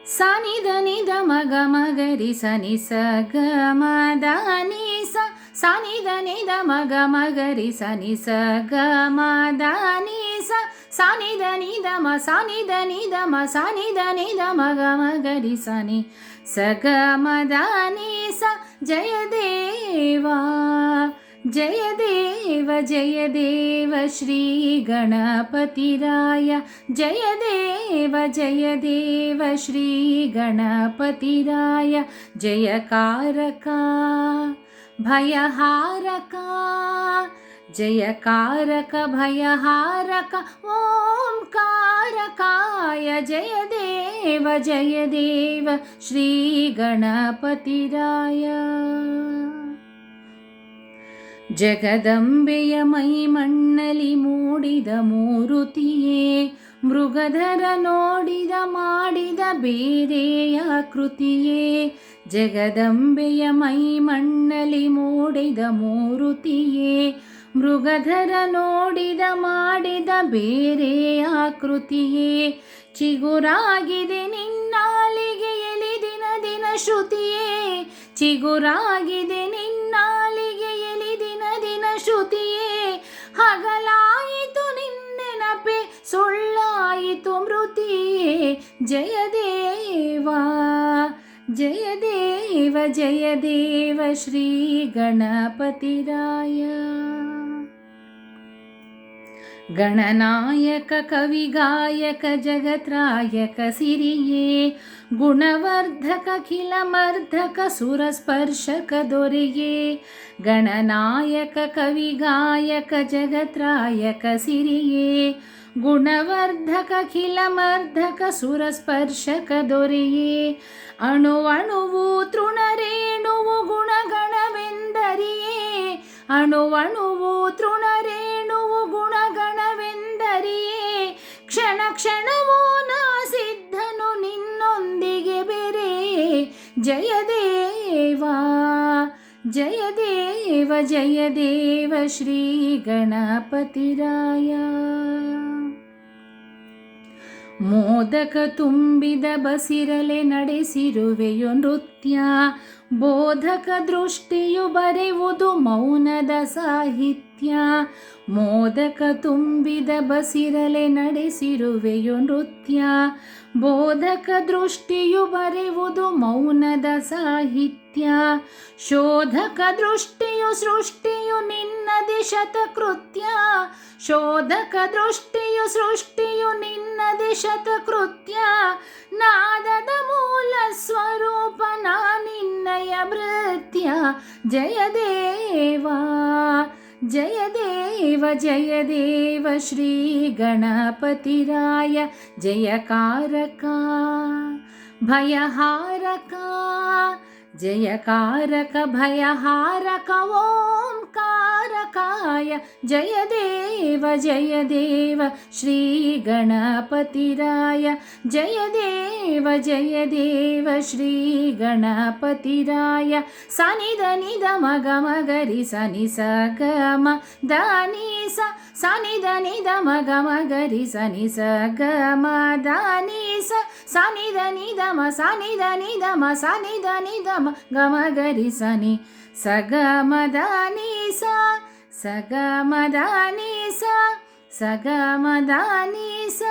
ಸನಿ ಧನಿ the ಮಗ ಮಗರಿ ಸನಿ ಸ ಗ ಮ ದ ನಿ ಸ ಸನಿ ಧನಿ ದ ಮಗ ಮಗರಿ ಸನಿ ಸ ಗ ಮ ದ ನಿ ಸ ಸನಿ ಧನಿ ದ ಮ ಸನಿ ಧನಿ ದ ಮ ಸನಿ ಧನಿ ದ ಮಗ ಮಗರಿ ಸನಿ ಸ ಗ ಮ ದ ನಿ ಸ ಜಯ ದೇವಾ ಜಯ ದೇವ ಜಯ ದೇವ ಶ್ರೀ ಗಣಪತಿರಾಯ ಜಯ ದೇವ ಶ್ರೀ ಗಣಪತಿರಾಯ ಜಯಕಾರಕ ಭಯಹಾರಕ ಜಯಕಾರಕ ಭಯಹಾರಕ ಓಂಕಾರಕಾಯ ಜಯ ದೇವ ಶ್ರೀ ಗಣಪತಿರಾಯ ಜಗದಂಬೆಯ ಮೈಮಣ್ಣಲಿ ಮೂಡಿದ ಮೂರುತಿಯೇ ಮೃಗಧರ ನೋಡಿದ ಮಾಡಿದ ಬೇರೆಯ ಕೃತಿಯೇ ಜಗದಂಬೆಯ ಮೈಮಣ್ಣಲಿ ಮೂಡಿದ ಮೂರುತಿಯೇ ಮೃಗಧರ ನೋಡಿದ ಮಾಡಿದ ಬೇರೆಯ ಕೃತಿಯೇ ಚಿಗುರಾಗಿದೆ ನಿನ್ನಾಲಿಗೆಯಲಿ ದಿನ ದಿನ ಶ್ರುತಿಯೇ ಚಿಗುರಾಗಿದೆ ನಿನ್ನಾಲಿಗೆಯಲಿ ದಿನ ದಿನ ಶ್ರುತಿಯೇ ಹಗಲಾಯಿತು ನಿನ್ನೆನಪೆ ಸುಳ್ಳಾಯಿತು ಮೃತಿಯೇ ಜಯ ದೇವ ಶ್ರೀ ಗಣಪತಿರಾಯ ಗಣನಾಯಕ ಕವಿಗಾಯಕ ಜಗತ್ರಾಯಕ ಸಿರಿಯೇ ಗುಣವರ್ಧಕ ಖಿಲಮರ್ಧಕ ಸುರಸ್ಪರ್ಶಕ ದೊರೆಯೇ ಗಣನಾಯಕ ಕವಿಗಾಯಕ ಜಗತ್ರಾಯಕ ಸಿರಿಯೇ ಗುಣವರ್ಧಕ ಖಿಲಮರ್ಧಕ ಸುರಸ್ಪರ್ಶಕ ದೊರೆಯೇ ಅಣುವಣುವು ತೃಣರೇಣುವು ಗುಣಗಣವೆಂದರಿಯೇ ಅಣುವಣುವು ತೃಣರೇಣುವು ಗುಣಗಣವೆಂದರಿಯೇ ಕ್ಷಣ ಕ್ಷಣವೂ ನಾ ಸಿದ್ಧನು ನಿನ್ನೊಂದಿಗೆ ಬೆರೆ ಜಯ ದೇವ ಶ್ರೀ ಗಣಪತಿರಾಯ ಮೋದಕ ತುಂಬಿದ ಬಸಿರಲೆ ನಡೆಸಿರುವೆಯೋ ನೃತ್ಯ ಬೋಧಕ ದೃಷ್ಟಿಯು ಬರೆಯುವುದು ಮೌನದ ಸಾಹಿತ್ಯ ಮೋದಕ ತುಂಬಿದ ಬಸಿರಲೆ ನಡೆಸಿರುವೆಯೋ ನೃತ್ಯ ಬೋಧಕ ದೃಷ್ಟಿಯು ಬರೆಯುವುದು ಮೌನದ ಸಾಹಿತ್ಯ ಶೋಧಕ ದೃಷ್ಟಿಯು ಸೃಷ್ಟಿಯು ನಿನ್ನದೇ ಶತಕೃತ್ಯ ಶೋಧಕ ದೃಷ್ಟಿಯು ಸೃಷ್ಟಿಯು ನಿನ್ನದೇ ಶತಕೃತ್ಯ ನಾದದ ಮೂಲ ಸ್ವರೂಪ ನಿನ್ನಯ ಭೃತ್ಯ ಜಯ ದೇವ ಶ್ರೀ ಗಣಪತಿರಾಯ ಜಯಕಾರಕ ಭಯಹಾರಕ ಜಯಕಾರಕ ಭಯಹಾರಕ ಓಂಕಾರಕಾಯ ಜಯ ದೇವ ಶ್ರೀ ಗಣಪತಿರಾಯ ಜಯ ದೇವ ಶ್ರೀ ಗಣಪತಿರಾಯ ಸನಿ ಧನಿ ದ ಮಗ ಮಗರಿ ಸನಿ ಸ ಗ ಮ ದ ನಿ ಸ ಸನಿ ಧನಿ ದ ಮಗ ಮಗರಿ ಸನಿ ಸ ಗ ಮ ದ ನಿ ಸ ಸನಿ ಧನಿ ದ ಮ ಸನಿ ಧನಿ ದ ಮ ಸನಿ ಧನಿ ದ ಮ ಗ ಮ ಗರಿ ಸನಿ ಸ ಗ ಮ ದ ನಿ ಸ ಸ ಗ ಮ ದ ನಿ ಸ ಸ ಗ ಮ ದ ನಿ ಸ